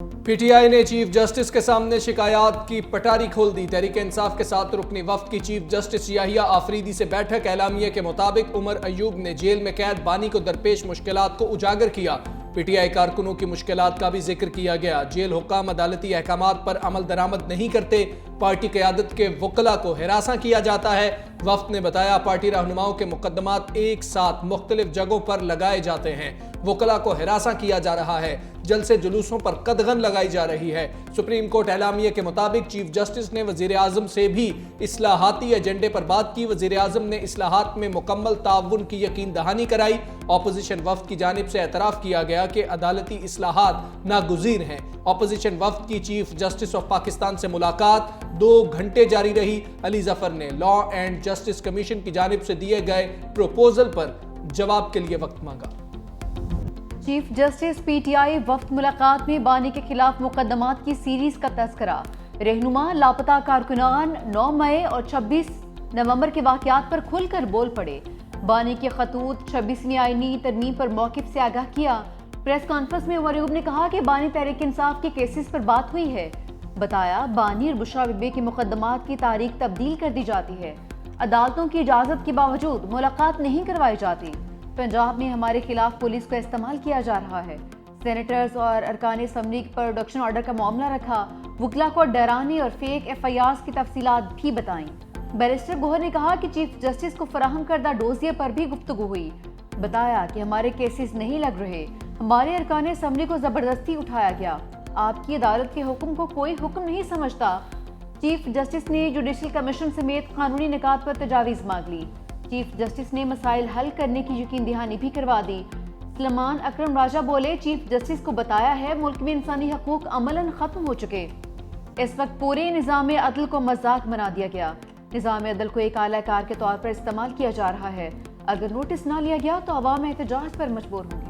PTI ने chief justice के सामने शिकायत की पटारी खोल दी। तहरीक इंसाफ के साथ रुकनी वफ्द की चीफ जस्टिस याहिया आफरीदी से बैठक। एलामिया के मुताबिक उमर अयूब ने जेल में कैद बानी को दरपेश मुश्किलात को उजागर किया। पीटीआई कारकुनों की मुश्किलात का भी जिक्र किया गया। जेल हुक्काम अदालती अहकामात पर अमल दरामद नहीं करते, पार्टी क़यादत के वकला को हिरासा किया जाता है। वफ्द ने बताया पार्टी रहनुमाओं के मुकदमात एक साथ मुख्तलिफ जगहों पर लगाए जाते हैं, वकला को हिरासा किया जा रहा है, जलसे जुलूसों पर कदगन लगाई जा रही है। सुप्रीम कोर्ट एलामिया के मुताबिक चीफ जस्टिस ने वजीर आजम से भी इस्लाहाती एजेंडे पर बात की। वजीर आजम ने इस्लाहात में मुकम्मल ताउन की यकीन दहानी कराई। ऑपोजिशन वफ्द की जानिब से एतराफ़ किया गया कि अदालती इस्लाहात नागुज़ीर हैं। ऑपोजिशन वफ्द की चीफ जस्टिस ऑफ पाकिस्तान से मुलाकात 2 घंटे जारी रही। अली जफर ने लॉ एंड जस्टिस कमीशन की जानिब से दिए गए प्रपोजल पर जवाब के लिए वक्त मांगा। चीफ जस्टिस पीटीआई वफ्द मुलाकात में बानी के खिलाफ मुकदमात की सीरीज का तस्करा। रहनुमा लापता कारकुनान 9 मई और 26 नवंबर के वाकयात पर खुलकर बोल पड़े। बानी के खतूत 26वीं आईनी तरमीम पर मौक़िफ़ से आगाह किया। प्रेस कॉन्फ्रेंस में उमर अयूब ने कहा कि बानी तहरीक इंसाफ के केसेस पर बात हुई है। बताया बानी और बुशरा बीबी के मुकदमात की तारीख तब्दील कर दी जाती है। अदालतों की इजाज़त के बावजूद मुलाकात नहीं करवाई जाती। पंजाब में हमारे खिलाफ पुलिस का इस्तेमाल किया जा रहा है। सेनेटर्स और अरकान असम्बली पर प्रोडक्शन ऑर्डर का मामला रखा। वकला को डराने और फेक FIRs की तफसीलात भी बताई। बैरिस्टर गोहर ने कहा कि चीफ जस्टिस को फराहम करदा डोजियर पर भी गुफ्तगू हुई। बताया कि हमारे केसेस नहीं लग रहे, हमारे अरकान असम्बली को जबरदस्ती उठाया गया। आपकी अदालत के हुक्म को कोई हुक्म नहीं समझता। चीफ जस्टिस ने जुडिशल कमीशन समेत कानूनी निकात पर तजावीज़ मांग ली। चीफ जस्टिस ने मसाइल हल करने की यकीन दहानी भी करवा दी। सलमान अकरम राजा बोले चीफ जस्टिस को बताया है मुल्क में इंसानी हकूक अमलन खत्म हो चुके। इस वक्त पूरे निज़ाम अदल को मजाक बना दिया गया। निज़ाम अदल को एक आलाकार के तौर पर इस्तेमाल किया जा रहा है। अगर नोटिस ना लिया गया तो अवाम एहतजाज पर मजबूर होंगे।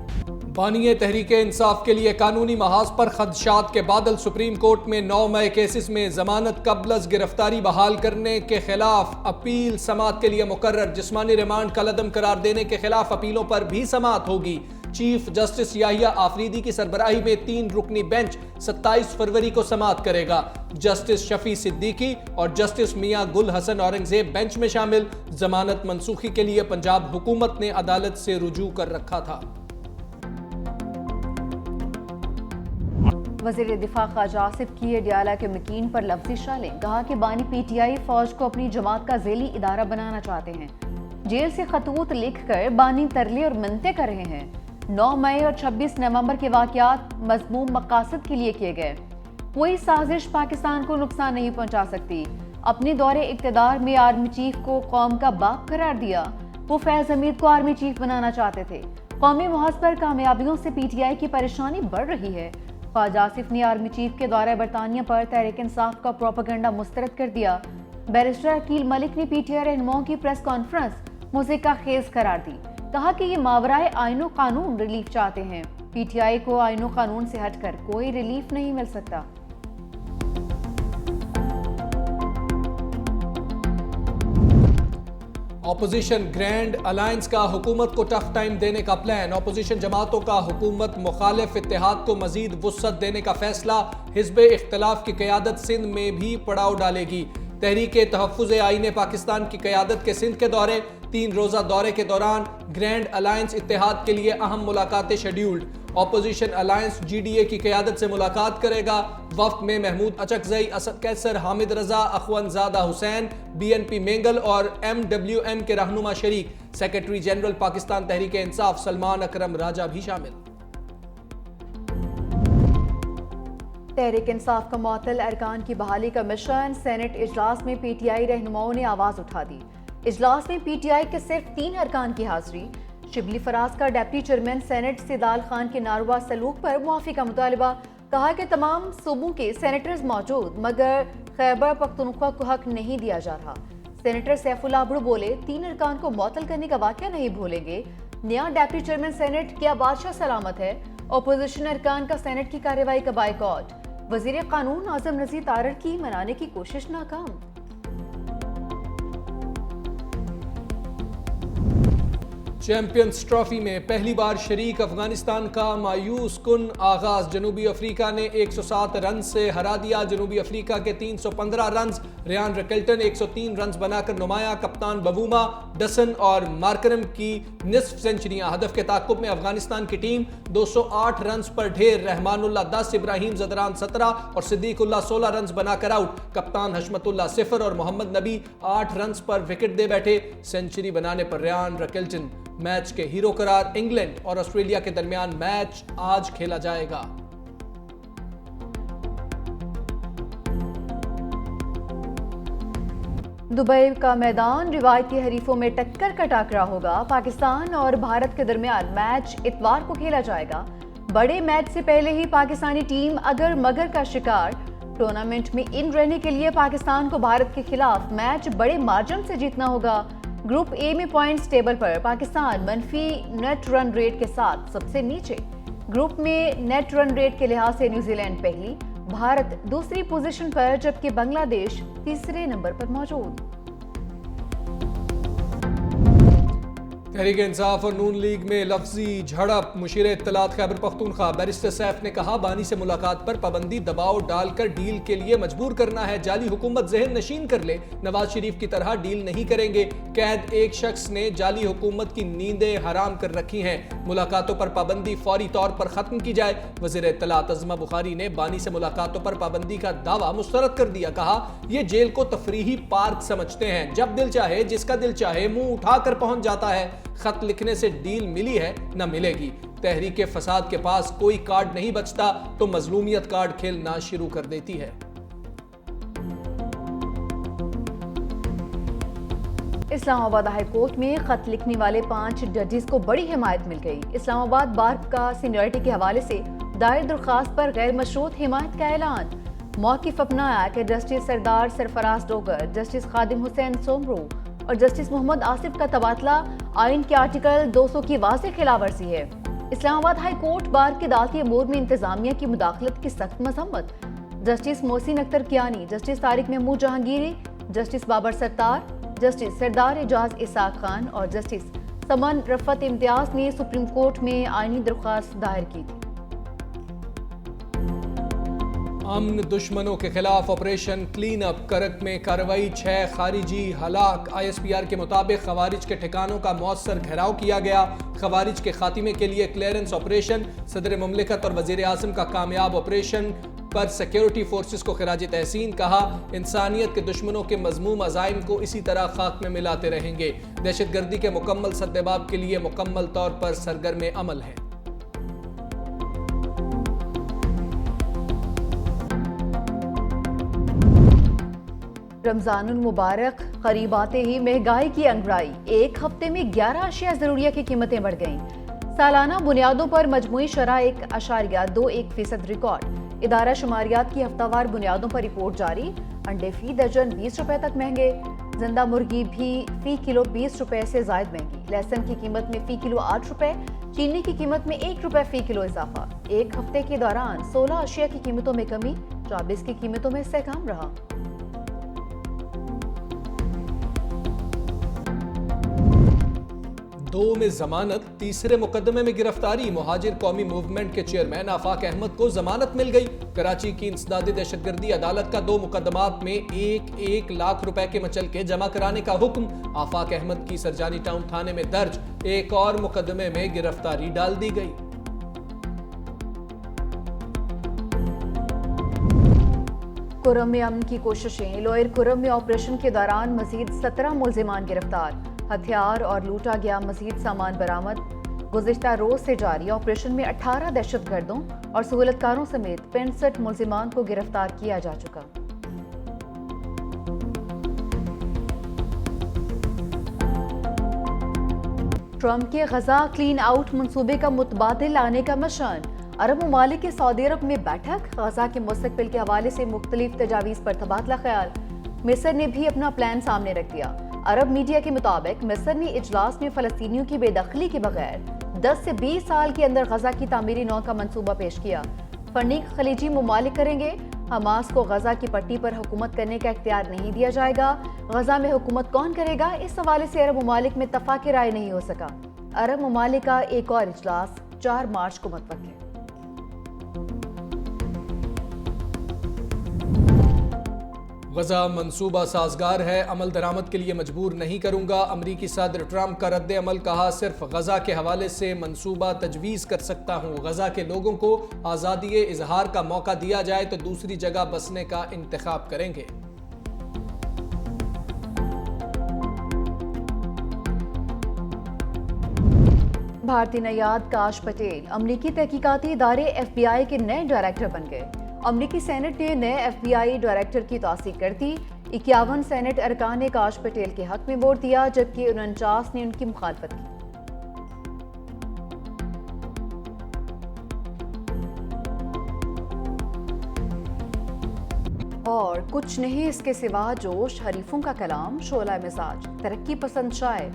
बानिए तहरीक इंसाफ के लिए कानूनी महाज पर खदशात के बादल। सुप्रीम कोर्ट में 9 मई केसेस में जमानत कबलस गिरफ्तारी बहाल करने के खिलाफ अपील समात के लिए मुकर्रर। जिस्मानी रिमांड कलअदम करार देने के खिलाफ अपीलों पर भी समात होगी। चीफ जस्टिस याहिया आफरीदी की सरबराही में 3 रुकनी बेंच 27 फरवरी को समात करेगा। जस्टिस शफी सिद्दीकी और जस्टिस मियां गुल हसन औरंगजेब बेंच में शामिल। जमानत मनसूखी के लिए पंजाब हुकूमत ने अदालत से रुजू कर रखा था। वज़ीर दिफा ख्वाजा आसिफ की अडियाला के मकीन पर लफ्ज़ी शालें। कहा कि बानी पीटीआई फौज को अपनी जमात का ज़ेली इदारा बनाना चाहते हैं। जेल से खतूत लिख कर बानी तरले और मिन्नतें कर रहे हैं। 9 मई और 26 नवंबर के वाकयात मज़मूम मकासद के लिए किए गए। कोई साजिश पाकिस्तान को नुकसान नहीं पहुंचा सकती। अपने दौरे इक़्तिदार में आर्मी चीफ को कौम का बाप करार दिया। वो फैज़ हमीद को आर्मी चीफ बनाना चाहते थे। कौमी महाज पर कामयाबियों से पीटीआई की परेशानी बढ़ रही है। ख्वाजा आसिफ ने आर्मी चीफ के दौरे बरतानिया पर तहरीक इंसाफ का प्रोपेगेंडा मुस्तरद कर दिया। बैरिस्टर अकील मलिक ने पीटीआई रहनुमाओं की प्रेस कॉन्फ्रेंस मुज़िका खेज करार दी। कहा कि ये मावराए आइनो कानून रिलीफ चाहते हैं। पीटीआई को आइनो कानून से हटकर कोई रिलीफ नहीं मिल सकता। ऑपोजिशन ग्रैंड अलायंस का हुकूमत को टफ टाइम देने का प्लान। ऑपोजिशन जमातों का हुकूमत मुखालिफ इत्तेहाद को मजीद वुसअत देने का फैसला। हिज़्ब इख्तिलाफ की क़यादत सिंध में भी पड़ाव डालेगी। तहरीक तहफ़्फ़ुज़ आईन पाकिस्तान की क़यादत के सिंध के दौरे। 3 रोज़ा दौरे के दौरान ग्रैंड अलायंस इत्तेहाद के लिए अहम मुलाकातें शेड्यूल्ड। ऑपोजिशन अलायंस GDA की क़यादत से मुलाकात करेगा। वफ्द में महमूद अचकज़ई, असद कैसर, हामिद रजा, अखवंजादा हुसैन, BNP मेंगल और MWM के रहनुमा शरीक। सेक्रेटरी जनरल पाकिस्तान तहरीक इंसाफ सलमान अकरम राजा भी शामिल। तहरीक इंसाफ का मुअत्तल अरकान की बहाली का मिशन। सेनेट इजलास में पीटीआई रहनुमाओं ने आवाज़ उठा दी। इजलास में पीटीआई के सिर्फ 3 अरकान की हाजिरी। शिबली फराज का डिप्टी चेयरमैन सेनेट सिदाल खान के नारवा सलूक पर मुआफ़ी का मुतालबा। कहा कि तमाम सूबों के सेनेटर्स मौजूद मगर खैबर पख्तूनख्वा को हक नहीं दिया जा रहा। सेनेटर सैफुल्लाह अबड़ू बोले 3 अरकान को मुअत्तल करने का वाक़या नहीं भूलेंगे। नया डिप्टी चेयरमैन सेनेट क्या बादशाह सलामत है। अपोजिशन अरकान का सेनेट की कार्रवाई का बाइकॉट। वज़ीर कानून आज़म नज़ीर तारड़ की मनाने की कोशिश नाकाम। चैंपियंस ट्रॉफी में पहली बार शरीक अफगानिस्तान का मायूस कुन आगाज। जनूबी अफ्रीका ने 107 रन से हरा दिया। जनूबी अफ्रीका के 315 रन। रियान रकेल्टन 103 रन बनाकर नुमाया। कप्तान बबूमा, डसन और मार्करम की निस्फ सेंचुरियां। हदफ के ताकुब में अफगानिस्तान की टीम 208 रन पर ढेर। रहमानुल्लाह 10, इब्राहिम जदरान 17 और सिद्दीकुल्लाह 16 रन बनाकर आउट। कप्तान हशमतुल्लाह 0 और मोहम्मद नबी 8 रन पर विकेट दे बैठे। सेंचुरी बनाने पर रियान रकेल्टन मैच के हीरो करार। इंग्लैंड और ऑस्ट्रेलिया के दरमियान मैच आज खेला जाएगा। दुबई का मैदान रिवायती हरीफों में टक्कर का टाकरा होगा। पाकिस्तान और भारत के दरमियान मैच इतवार को खेला जाएगा। बड़े मैच से पहले ही पाकिस्तानी टीम अगर मगर का शिकार। टूर्नामेंट में इन रहने के लिए पाकिस्तान को भारत के खिलाफ मैच बड़े मार्जिन से जीतना होगा। ग्रुप ए में पॉइंट्स टेबल पर पाकिस्तान मनफी नेट रन रेट के साथ सबसे नीचे। ग्रुप में नेट रन रेट के लिहाज से न्यूजीलैंड पहली, भारत दूसरी पोजीशन पर, जबकि बांग्लादेश तीसरे नंबर पर मौजूद। तहरीक इंसाफ और नून लीग में लफ्जी झड़प। मुशीर इत्तलात खैबर पख्तूनख्वा बैरिस्टर सैफ ने कहा, बानी से मुलाकात पर पाबंदी दबाव डालकर डील के लिए मजबूर करना है। जाली हुकूमत जहन नशीन कर ले, नवाज शरीफ की तरह डील नहीं करेंगे। कैद एक शख्स ने जाली हुकूमत की नींदें हराम कर रखी हैं। मुलाकातों पर पाबंदी फौरी तौर पर खत्म की जाए। वज़ीर इत्तलात अज़मा बुखारी ने बानी से मुलाकातों पर पाबंदी का दावा मुस्तरद कर दिया। कहा, यह जेल को तफरीही पार्क समझते हैं, जब दिल चाहे जिसका दिल चाहे मुंह उठाकर पहुंच जाता है। खत लिखने से डील मिली है न मिलेगी। तहरीक फसाद के पास कोई कार्ड नहीं बचता तो मजलूमियत कार्ड खेलना शुरू कर देती है। इस्लामाबाद हाई कोर्ट में खत लिखने वाले 5 जजेस को बड़ी हिमायत मिल गई। इस्लामाबाद बार का सीनियरिटी के हवाले से दायर दरखास्त पर गैर मशरूत हिमायत का ऐलान। मौक़िफ़ अपनाया कि जस्टिस सरदार सरफराज डोगर, जस्टिस खादिम हुसैन सोमरू और जस्टिस मोहम्मद आसिफ का तबादला आइन के आर्टिकल 200 की वाज़ेह खिलाफवर्जी है। इस्लामाबाद हाई कोर्ट बार के अदालती अमूर में इंतजामिया की मुदाखलत की सख्त मजम्मत। Justice Mohsin Akhtar Kiyani, justice Tariq Mahmood Jahangiri, justice Babar Sattar, justice Sardar Ejaz Ishaq Khan और जस्टिस समन रफत इम्तियाज ने सुप्रीम कोर्ट में आइनी दरख्वास्त दायर की थी। अमन दुश्मनों के खिलाफ ऑपरेशन क्लीन अप। करक में कार्रवाई, 6 खारिजी हलाक। ISPR के मुताबिक खवारिज के ठिकानों का मौसर घेराव किया गया। खवारिज के खात्मे के लिए क्लियरेंस ऑपरेशन। सदर मुमलिकत और वजीर आज़म का कामयाब ऑपरेशन पर सिक्योरिटी फोर्सेस को खिराज तहसीन। कहा, इंसानियत के दुश्मनों के मजमूम अज़ाइम को इसी तरह खाक में मिलाते रहेंगे। दहशत गर्दी के मुकम्मल सद्देबाब के लिए मुकम्मल तौर पर सरगर्म अमल है। रमजानुल मुबारक करीब आते ही महंगाई की अंगड़ाई। एक हफ्ते में 11 अशिया ज़रूरिया की कीमतें बढ़ गईं। सालाना बुनियादों पर मजमूई शरह 1.21% रिकॉर्ड। इदारा शुमारियात की हफ्तावार बुनियादों पर रिपोर्ट जारी। अंडे फी दर्जन 20 रुपए तक महंगे। जिंदा मुर्गी भी फी किलो 20 रुपए से जायद महंगी। लहसुन की कीमत में फी किलो 8 रुपए। चीनी की कीमत में 1 रुपए फी किलो इजाफा। एक हफ्ते के दौरान 16 अशिया की कीमतों में कमी, 24 की कीमतों में इस्तेहकाम रहा। दो में जमानत, तीसरे मुकदमे में गिरफ्तारी। मुहाजिर कौमी मूवमेंट के चेयरमैन आफाक अहमद को जमानत मिल गई। कराची की इंसदादी दहशतगर्दी अदालत का 2 मुकदमात में 1 लाख रुपए के मचलके जमा कराने का हुक्म। आफाक अहमद की सरजानी टाउन थाने में दर्ज एक और मुकदमे में गिरफ्तारी डाल दी गई। कुरम में अमन की कोशिशें। लोअर कुरम में ऑपरेशन के दौरान मजीद 17 मुलजिमान गिरफ्तार। हथियार और लूटा गया मजीद सामान बरामद। गुज़िश्ता रोज से जारी ऑपरेशन में 18 दहशतगर्दों और सहूलतकारों समेत 65 मुलजिमान को गिरफ्तार किया जा चुका। ट्रंप के गजा क्लीन आउट मंसूबे का मुतबादिल लाने का मिशन। अरब ममालिक के सऊदी अरब में बैठक। गजा के मुस्तकबिल के हवाले से मुख्तलिफ तजावीज़ पर तबादला ख्याल। मिस्र ने भी अपना प्लान सामने रख दिया। अरब मीडिया के मुताबिक मिस्र ने इजलास में फलस्तीनियों की बेदखली के बगैर 10 से 20 साल के अंदर गजा की तामीरी नौ का मंसूबा पेश किया। फंडिंग खलीजी ममालिक करेंगे। हमास को गजा की पट्टी पर हुकूमत करने का इख्तियार नहीं दिया जाएगा। गजा में हुकूमत कौन करेगा, इस हवाले से अरब ममालिक में तफाक राय नहीं हो सका। अरब ममालिक का एक और इजलास 4 मार्च को मुतवक्किल। गजा मंसूबा साजगार है, अमल दरामद के लिए मजबूर नहीं करूंगा। अमरीकी सदर ट्रंप का रद्द अमल, कहा सिर्फ गजा के हवाले से मंसूबा तजवीज़ कर सकता हूं। गजा के लोगों को आज़ादी इजहार का मौका दिया जाए तो दूसरी जगह बसने का इंतखाब करेंगे। भारतीय नयाद काश पटेल अमरीकी तहकीकाती इदारे FBI के नए डायरेक्टर बन गए। अमरीकी सेनेट ने नए FBI डायरेक्टर की तौसीक कर दी। 51 सेनेट अरकान ने काश पटेल के हक में वोट दिया, जबकि 49 ने उनकी मुखालफत की। और कुछ नहीं इसके सिवा जोश, हरीफों का कलाम, शोला मिजाज, तरक्की पसंद शायर,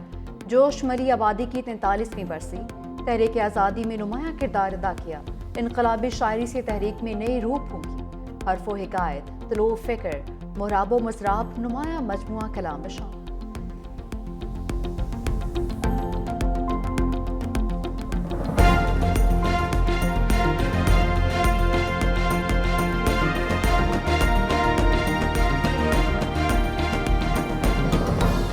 जोश मरी आबादी की 43वीं बरसी, तहरीक आज़ादी में नुमायां किरदार अदा किया। इनकलाबी शायरी से तहरीक में नई रूह फूंकी। हर्फो हिकायत, तुलो फ़िक्र, मोहराबो मसराब, नुमायां मजमुआ कलाम शाम।